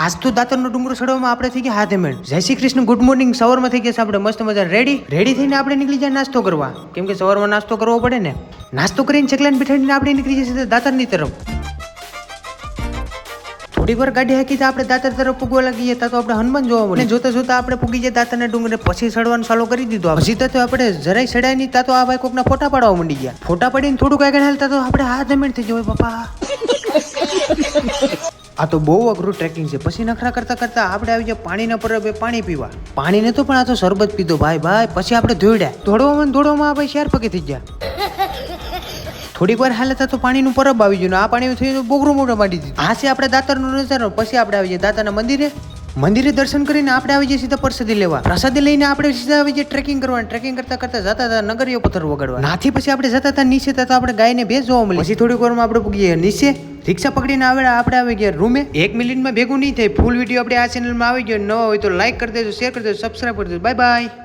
આજ તો દાતરનો ડુંગરો ચડવામાં આપણે થઈ ગયા હાથે મેળ. જય શ્રી કૃષ્ણ, ગુડ મોર્નિંગ. સવારમાં થઈ ગયા આપણે મસ્ત મજા રેડી થઈને આપણે નીકળી જાય નાસ્તો કરવા, કેમ કે સવારમાં નાસ્તો કરવો પડે ને. નાસ્તો કરીને ચકલાને બેઠાડીને આપણે નીકળી જશે દાતરની તરફ. થોડીક વાર ગાડી હાકી તો આપણે દાતર તરફ પૂગવા લાગીએ તો આપણે હનુમાન જોવા મળે. જોતા જોતા આપણે પૂગી જાય દાતરના ડુંગરે, પછી ચડવાનું ચાલુ કરી દીધું. પછી તો આપણે જરાય ચડાય નહીં તો આ ભાઈ કોકના ફોટા પાડવા માંડી ગયા. ફોટા પાડીને થોડુંક આગળ હાલતા તો આપણે હાથ જમીન થઈ જવાય બાપા. આ તો બહુ અઘરું ટ્રેકિંગ છે. પછી નખરા કરતા કરતા આપણે આવી જાય પાણીના પરબે પાણી પીવા. પાણીને તો પણ આ તો શરબત પીધો ભાઈ. પછી આપણે દોડ્યા. દોડવામાં ભાઈ શેર પગે થઈ ગયા. થોડીક વાર હાલતા તો પાણીનું પરબ આવી ગયું. આ પાણી થયું બોગરું મોઢા માંડી દીધું. આ છે આપણે દાતરનો નજારો. પછી આપણે આવી જાય દાતાના મંદિરે દર્શન કરીને આપણે આવી જઈએ સીધા પ્રસાદી લેવા. પ્રસાદી લઈને આપણે સીધા આવી જઈએ ટ્રેકિંગ કરવાનું. ટ્રેકિંગ કરતા કરતા જતા હતા નગરીઓ પથ્થર વગાડવા. નાથી પછી આપણે જતા હતા નીચે તો આપણે ગાયને ભેંસ જોવા મળી. પછી થોડીક વારમાં આપણે પૂગીએ નીચે. રિક્ષા પકડીને આપણે આવી ગયા રૂમે. 1 મિનિટમાં ભેગું નહીં થાય. ફૂલ વિડીયો આપણે આ ચેનલમાં આવી ગયો. નવા હોય તો લાઈક કરી દેજો, શેર કરી દેજો, સબસ્ક્રાઈબ કરી દેજો. Bye bye.